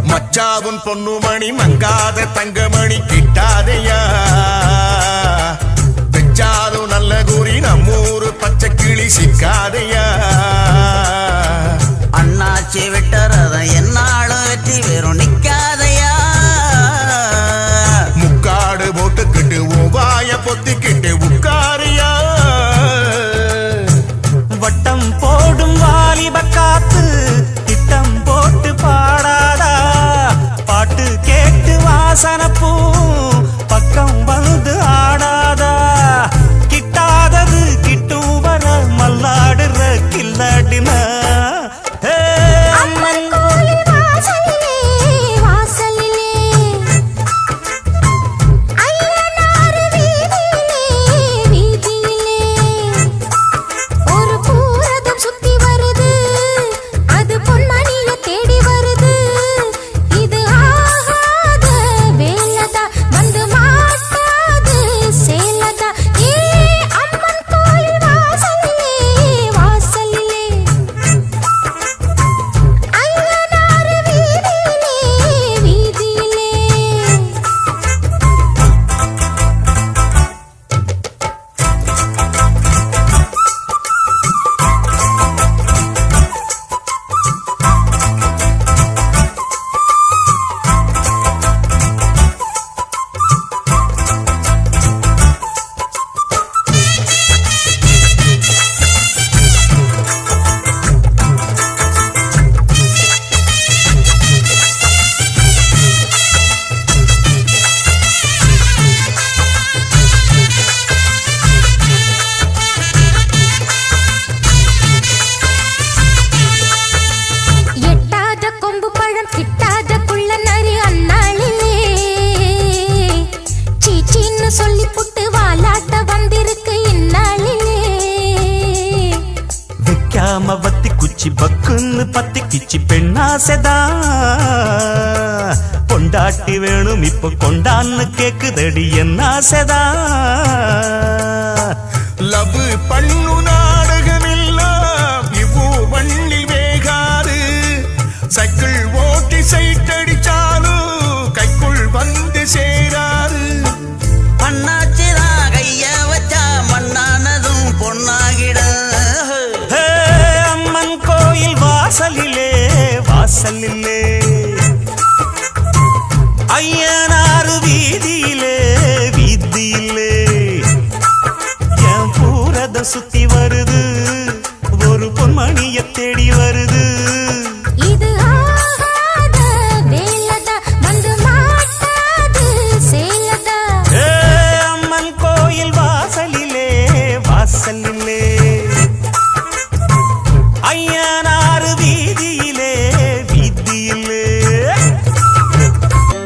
Speaker 7: மச்சாவும் பொண்ணுமணி மங்காத தங்கமணி கிட்டாதையா வெச்சாலும் நல்ல கூறி நம்மூரு பச்சை கிளி சிக்காதையா
Speaker 8: அண்ணாச்சி விட்டறத என்னாலும் வெற்றி வெறும் நிக்காதையா
Speaker 7: முக்காடு போட்டுக்கிட்டு உபாய பொத்திக்கிட்டு உட்காரியா
Speaker 2: வட்டம் போடும் வாலிப காத்து திட்டம் போட்டு பாடாதா பாட்டு கேட்டு வாசனப்பூ பக்கம் வந்து ஆடாதா கிட்டாதது கிட்டும் வர மல்லாடுற கில்லாடினா
Speaker 3: அம்மன் கோயில் வாசலிலே வாசலிலே ஐயனார் வீதியிலே வீதியிலே ஒரு பூரதம் சுத்தி வருது அது பொன்மணிய தேடி வருது இது ஆகாத வேலதா வந்து மாட்டாது சேலதா ஏ அம்மன் கோயில் வாசலிலே வாசலிலே ஐயனார் வீதியிலே வீதியிலே எட்டாத கொம்பு பழம் கிட்டாத குள்ள நரி அண்ணாளிலே சீச்சின்னு சொல்லி புட்டு வாலாட்ட வந்திருக்கு இந்நாளிலே
Speaker 2: வைக்காம வத்தி குச்சி பக்குன்னு பத்தி கிச்சி பெண்ணாசைதா பொண்டாட்டி வேணும் இப்ப கொண்டான்னு கேக்குதடி என்ன ஆசைதா
Speaker 7: லவ் பண்ணு நாடகமெல்லாம் இவ்வோ வண்ணில் வேகாது சைக்கிள் ஓட்டி சைட்ட
Speaker 6: வாசலில்லே ஐயனாறு வீதியிலே வீதியிலே என் பூரத சுத்தி வருது ஒரு பொன்மணிய தேடி வருது
Speaker 3: இது ஆகாத வேலதா வந்து மாட்டாது சேலதா
Speaker 6: ஏ அம்மன் கோயில் வாசலிலே வாசலிலே ஐயனாறு வீதியிலே வீதியிலே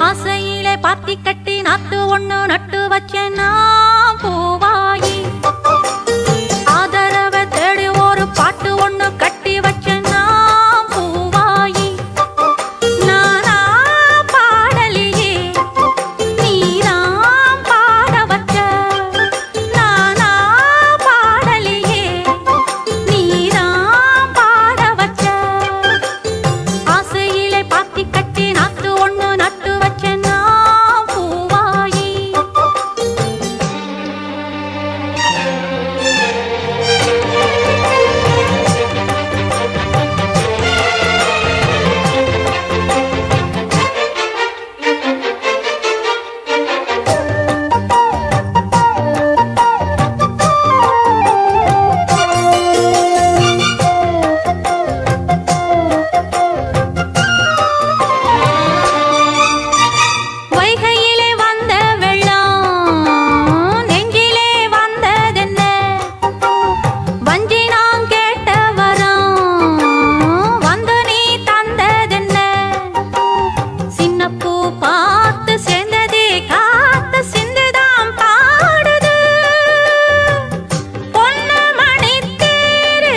Speaker 1: ஆசையிலே பாத்தி கட்டி நாத்து ஒண்ணு நட்டு வச்சேன்னா பூவாயி ஆதரவ தேடி ஒரு பாட்டு ஒண்ணு கட்டி வச்சேன்னா பூவாயி நானா பாடலியே நீதான் பாட வச்ச நானா பாடலியே நீதான் பாட வச்ச ஆசையிலே பாத்தி கட்டி நாத்து ஒண்ணு நட்டு வச்சேன்னா பூவாயி வைகையிலே வந்த வெள்ளம் நெஞ்சிலே வந்ததென்ன வஞ்சி நான் கேட்ட வரம் வந்து நீ தந்ததென்ன சின்ன பூ பார்த்து சேர்ந்ததே காத்து சிந்துதான் பாடுது பொண்ணு மணி தேரு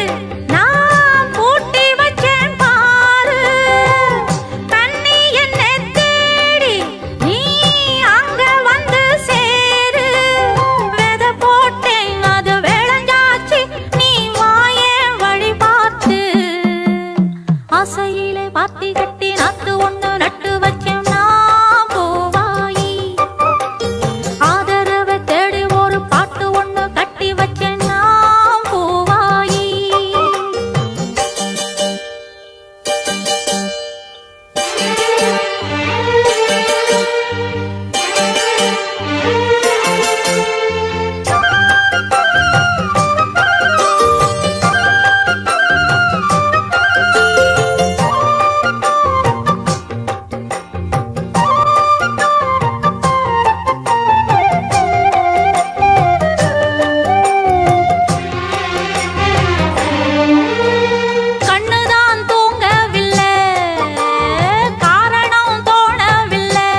Speaker 1: நான் பூட்டி வச்சேன் பாரு கண்ணி என்ன தேடி நீ அங்க வந்து சேரு வெத போட்டேன் அது விளைஞ்சாச்சு நீ வாயே வழி பார்த்து ஆசையிலே பாத்தி கட்டி நாத்து ஒண்ணு நட்டு வச்சேன் நான் பூவாயி ஆதரவை தேடி ஒரு பாட்டு ஒண்ணு கட்டி வச்சேன் நான் பூவாயி கண்ணுதான் தூங்கவில்லை காரணம் தோணவில்லை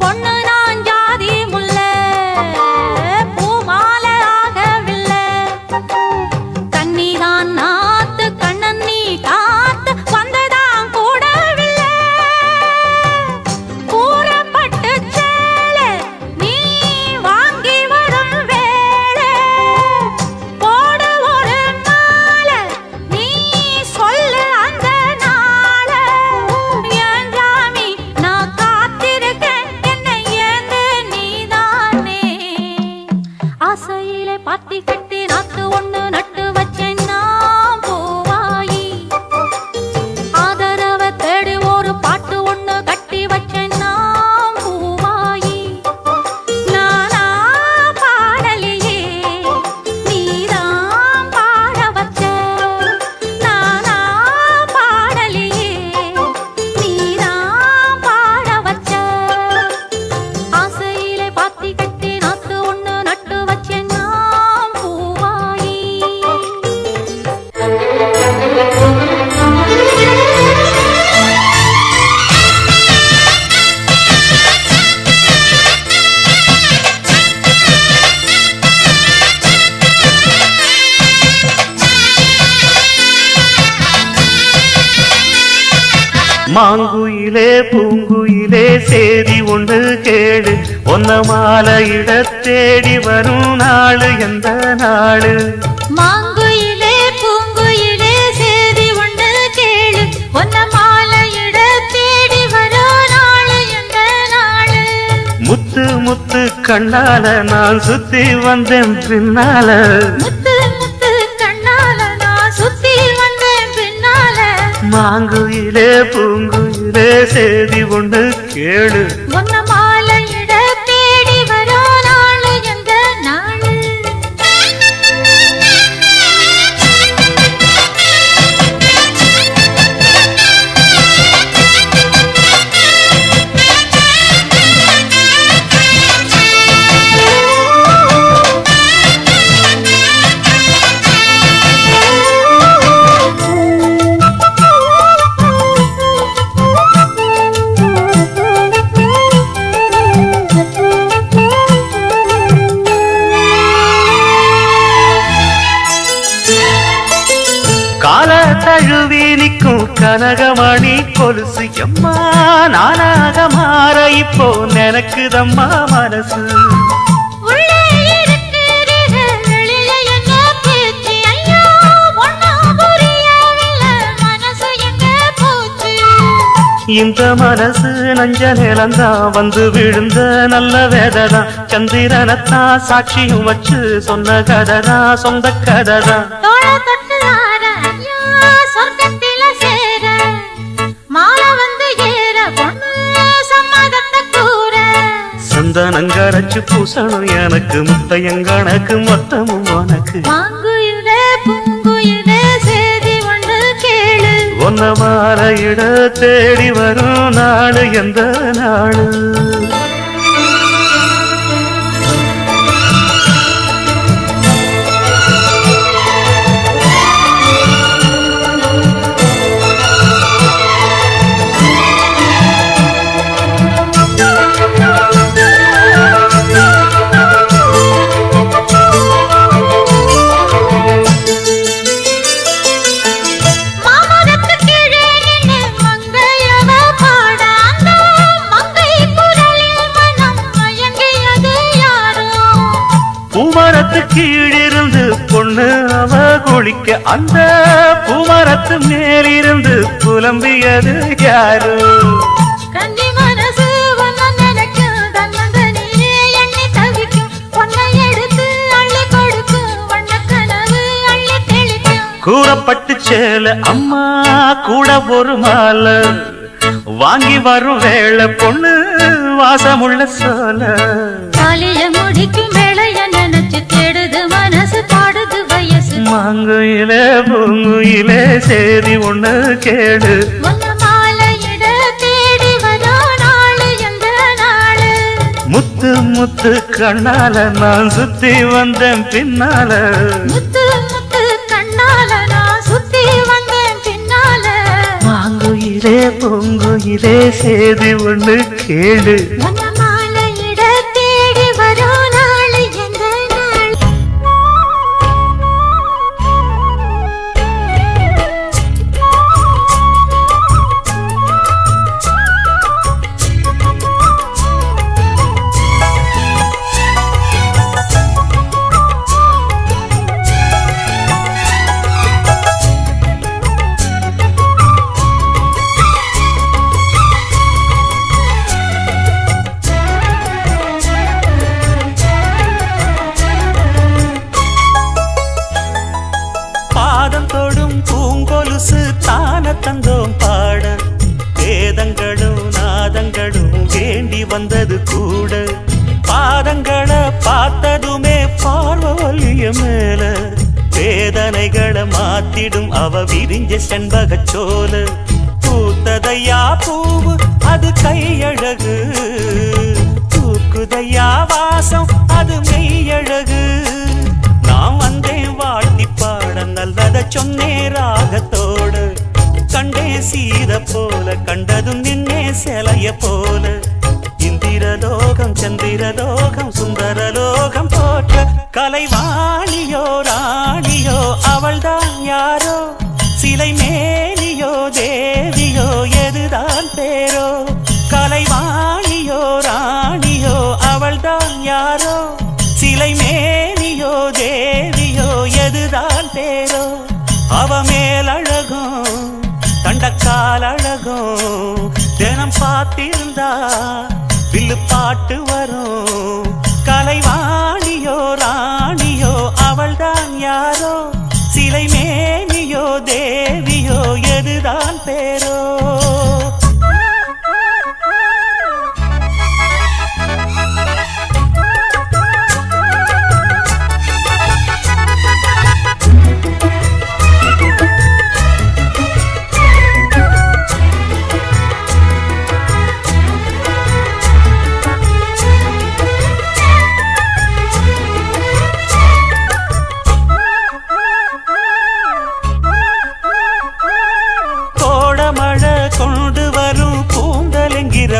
Speaker 1: பொண்ணு நான் ஜாதி முல்லை பூமாலை ஆகவில்லை கண்ணிதான் நாத்து கண்ணன் நீ காத்து வந்ததான் கூடவில்லை கூறப்பட்டு சேலை நீ வாங்கி வரும் வேளை போடு ஒரு மாலை நீ சொல்லு அந்த நாள என் ஜாமி நான் காத்திருக்கேன் என்னை ஏந்து நீதானே ஆசையிலே பாத்தி கட்டி நாத்து ஒண்ணு நட்டு வச்சேன் நான் பூவாயி ஆதரவை தேடி ஒரு பாட்டு ஒண்ணு கட்டி வச்சேன் நான் பூவாயி நானா பாடலியே நீதான் பாட வச்ச நானா பாடலியே நீதான் பாட வச்ச ஆசையிலே பாத்தி கட்டி நாத்து ஒண்ணு நட்டு வச்சேன் நான் பூவாயி
Speaker 2: மாங்குயிலே பூங்குயிலே சேதி ஒன்று கேடு ஒன்ன மாலையிட தேடி வரும் நாளு எந்த நாளு
Speaker 1: மாங்குயிலே பூங்குயிலே சேதி ஒன்று கேளு ஒன்ன மாலையிட தேடி வரும் நாளு எந்த நாளு
Speaker 2: முத்து முத்து கண்ணால நான் சுத்தி வந்தேன் பின்னால
Speaker 1: முத்து முத்து கண்ணால நான் சுத்தி வந்தேன் பின்னால
Speaker 2: மாங்குயிலே பூங்குயிலே பூங்குயிலே செய்தி ஒண்ணு கேளு
Speaker 1: உன்ன மாலையிட தேடி வரோ நாளு எந்த நாளு
Speaker 2: கால தழுவி நிற்கும் கனகமணி கொலுசு எம்மா நானாக மாற இப்போ நினைக்குதம்மா மனசு
Speaker 1: உள்ளே இருக்கிறீங்க வெளிய என்ன பேச்சு ஐயோ ஒண்ணும் புரியவில்லை மனசு எங்க போச்சு
Speaker 2: இந்த மனசு நஞ்ச நிலந்தான் வந்து விழுந்த நல்ல வேததான் சந்திரனத்தான் சாட்சியும் வச்சு சொன்ன கதைதான் சொந்த கதைதான்
Speaker 1: தோள தொட்டு ஆற ஐயா சொர்க்கத்தில சேர மாலை வந்து ஏற பொண்ணு சம்மதத்தை கூற
Speaker 2: சந்தனங்கரைச்சு பூசணும் எனக்கு முத்தையங்கணக்கு மொத்தமும் உனக்கு
Speaker 1: மாங்குயிலே பூங்குயிலே சேதி ஒன்று கேளு
Speaker 2: ஒன்ன மாலையிட தேடி வரும் நாடு எந்த நாடு
Speaker 1: மாமரத்து கீழே நின்னு மங்கையவ பாட அந்த மங்கை குரலில் மனம் மயங்கியது யாரோ
Speaker 2: பூமரத்து கீழிருந்து பொண்ணு அவ குளிக்க அந்த பூமரத்து மேலிருந்து புலம்பியது யாரு
Speaker 1: கன்னி மனசு ஒன்ன நினைக்கும் தன்னந்தனியே எண்ணி தவிக்கும் பொன்னை எடுத்து அள்ளி கொடுக்கும் வண்ண கனவு அள்ளி தெளிக்கும்
Speaker 2: கூறப்பட்டு சேல அம்மா கூட ஒரு மாலை வாங்கி வரும் வேளை பொண்ணு வாசமுள்ள சோல
Speaker 1: காலிய முடிக்கும் வேளைய நினைச்சு தேடுது மனசு பாடுது வயசு
Speaker 2: மாங்குயிலே பூங்குயிலே சேதி ஒண்ணு கேடு
Speaker 1: ஒன்ன மாலையிட தேடி வரோ நாளு எந்த நாளு
Speaker 2: முத்து முத்து கண்ணால நான் சுத்தி வந்தேன் பின்னால
Speaker 1: முத்து முத்து கண்ணால நான் சுத்தி வந்தேன் பின்னால
Speaker 2: மாங்குயிலே பூங்குயிலே சேதி ஒண்ணு கேடு
Speaker 1: ஒன்ன மாலையிட தேடி வரோ நாளு எந்த நாளு
Speaker 2: பாதம் தொடும் பூங்கொலுசு தான தந்தோம் பாட வேதங்களும் நாதங்களும் வேண்டி வந்தது கூட பாதங்களை பார்த்ததுமே பார்வலிய மேல வேதனைகளை மாத்திடும் அவ விரிஞ்ச செண்பகச் சோல பூத்ததையா பூவு அது கையழகு தூக்குதையா வாசம் அது மெய்யழகு நான் வந்தேன் வாழ்த்தி பாட நல்லத சொன்னே ராகத்தோடு கண்டே சீத போல கண்டதும் நின்னே சிலைய போல இந்திரலோகம் சந்திரலோகம் சுந்தரலோகம் போற்ற கலைவாணியோ ராணியோ அவள்தான் யாரோ சிலை மேனியோ தேவியோ எதுதான் பேரோ கலைவாணியோ ராணியோ அவள்தான் யாரோ சிலை மேனியோ தேவியோ எதுதான் பேரோ அவ மேலழகும் தண்டக்கால் அழகும் தினம் பார்த்திருந்தா வில்லு பாட்டு வரும் கலைவாணியோ ராணியோ அவள்தான் யாரோ சிலை மேனியோ தேவியோ எது எதுதான் பேரோ?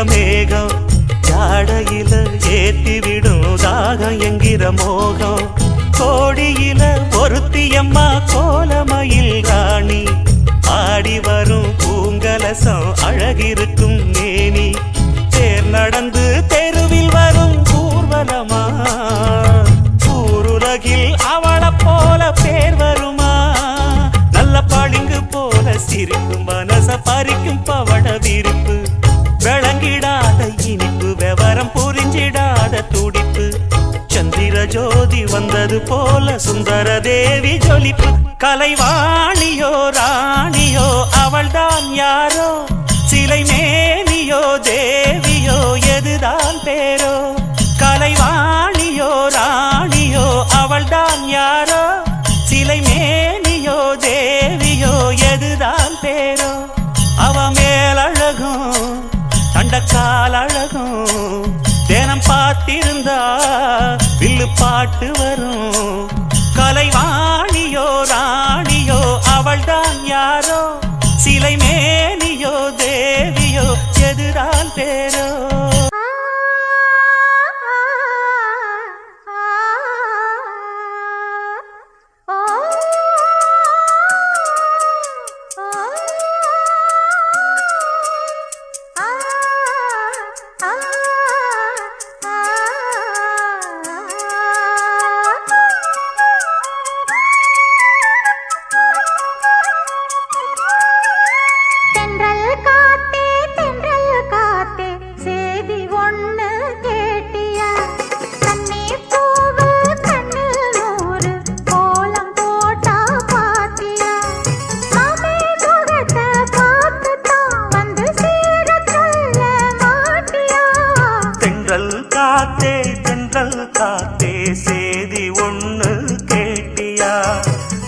Speaker 2: மேகம் ஜாடையில ஏத்திவிடும் தாகம் என்கிற மோகம் கோடியில ஒருத்தியம்மா கோலமயில் ராணி ஆடி வரும் பூங்கலசம் அழகிருக்கும் மேனி தேர் நடந்து தெருவில் வரும் ஊர்வலமா ஊருலகில் அவளை போல பேர் வருமா நல்ல பளிங்கு போல சிரிக்கும் மனச பறிக்கும் பவள விரிப்பு விளங்கிடாத இனிப்பு விவரம் புரிஞ்சிடாத துடிப்பு சந்திர ஜோதி வந்தது போல சுந்தர தேவி ஜொலிப்பு கலைவாணியோ ராணியோ அவள்தான் யாரோ சிலை மேனியோ தேவியோ எதுதான் பேரோ கலைவாணியோ ராணியோ அவள்தான் யாரோ சிலை மேனியோ தேவியோ எதுதான் பேரோ அவ மேலழகும் தண்டக்கால் அழகும் தினம் பார்த்திருந்தா வில்லு பாட்டு வரும் கலைவாணியோ ராணியோ அவள்தான் யாரோ சிலை மேனியோ தேவியோ எதுதான் பேரோ? காத்தே சேதி ஒண்ணு கேட்டியா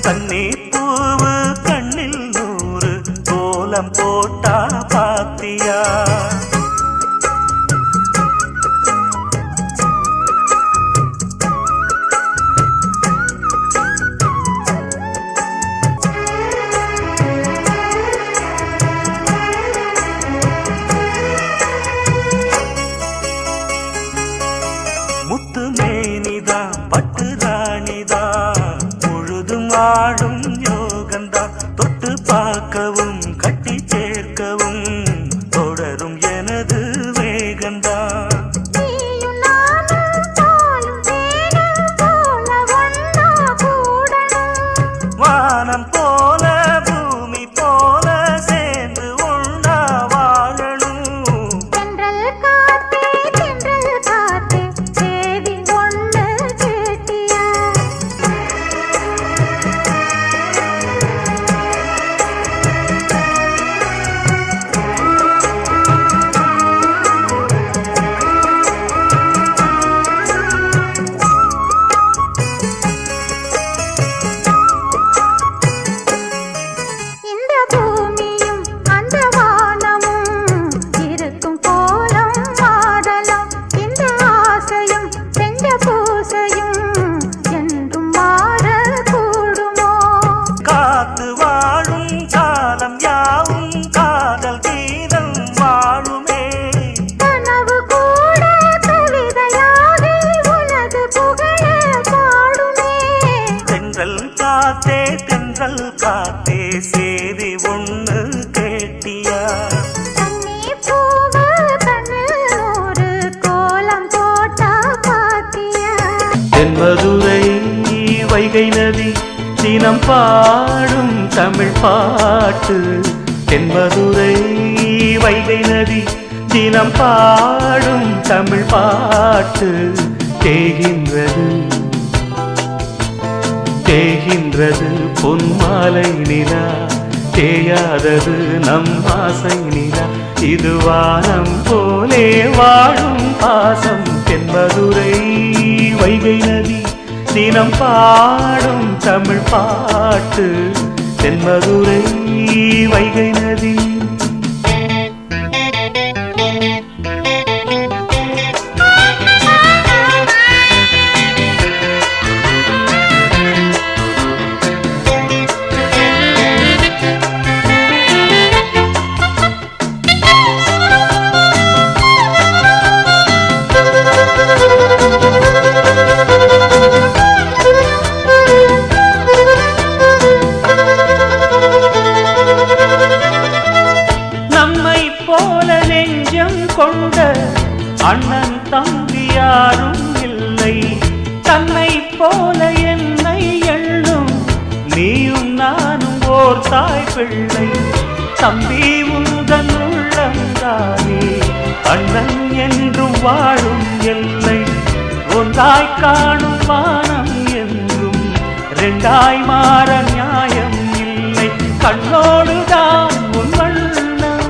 Speaker 2: தண்ணி பூவு கண்ணில் நூறு கோலம் போட்டா பாத்தியா முத்து மேனிதா பட்டு ராணிதா முழுதும் ஆடும் யோகந்தா தொட்டு பார்க்கவும் கட்டி சேர்க்கவும் தொடரும் எனது வேகந்தா வானம் போல பூமி போல சேர்ந்து ஒண்ணா வாழணும் தென்றல் காத்தே சேதி ஒண்ணு கேட்டியா தென்மதுரை வைகை நதி தினம் பாடும் தமிழ் பாட்டு தென்மதுரை வைகை நதி தினம் பாடும் தமிழ் பாட்டு தேகின்றது பொன்மாலை நிலா தேயாதது நம் ஆசை நிலா இது வானம் போலே வாழும் பாசம் தென்மதுரை வைகை நதி தினம் பாடும் தமிழ் பாட்டு தென்மதுரை வைகை நதி கொண்ட அண்ணன் தம்பி யாரும் இல்லை தன்னை போல என்னை எண்ணும் நீயும் நானும் ஓர் தாய் பிள்ளை தம்பி உந்தன் உள்ளந்தானே அண்ணன் என்றும் வாழும் எல்லை ஒன்றாய் காணும் வானம் என்றும் இரண்டாய் மாற நியாயம் இல்லை கண்ணோடுதான் உன் வண்ணம்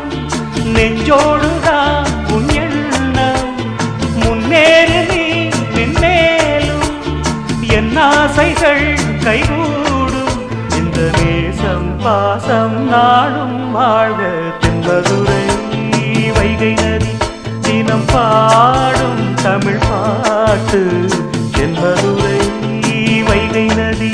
Speaker 2: நெஞ்சோடுதான் ஆசைகள் கைகூடும் இந்த நேசம் பாசம் நாடும் வாழ்க தென்மதுரை வைகை நதி தினம் பாடும் தமிழ் பாட்டு தென்மதுரை வைகை நதி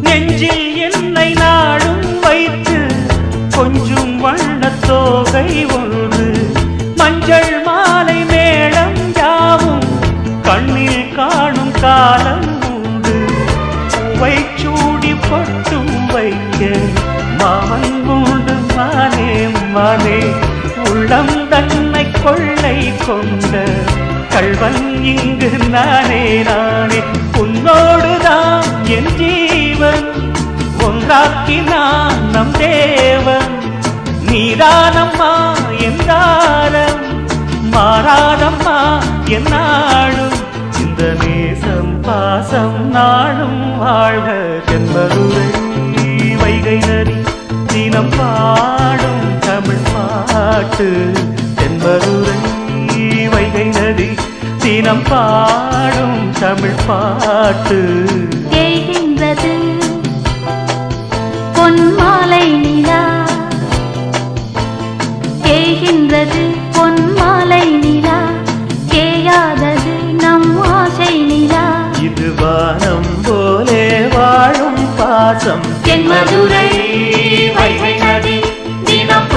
Speaker 2: நெஞ்சில் என்னை நாடும் வைத்து கொஞ்சம் வண்ணத்தோகை ஒன்று மஞ்சள் மாலை மேளம் யாவும் கண்ணில் காணும் காலம் உண்டு பூவை சூடி பொட்டும் வைக்க மாமன் உண்டு மானே மானே உள்ளம் தன்னை கொள்ளை கொண்ட கள்வன் இங்கு நானே நானே உன்னோடுதான் என் ஜீவன் ஒன்றாக்கினான் நம் தேவன் நீதானம்மா என்றாலும் மாறாதம்மா என்னாலும் இந்த நேசம் பாசம் நாளும் வாழ்க தென்மதுரை வைகை நதி தினம் பாடும் தமிழ் பாட்டு தென்மதுரை வைகை நதி தினம் பாடும் தமிழ் பாட்டு
Speaker 1: தேய்கின்றது பொன்மாலை நிலா தேய்கின்றது பொன்மாலை நிலா தேயாதது நம் ஆசை நிலா
Speaker 2: இது வானம் போலே வாழும் பாசம்
Speaker 1: தென்மதுரை வைகை நதி தினம்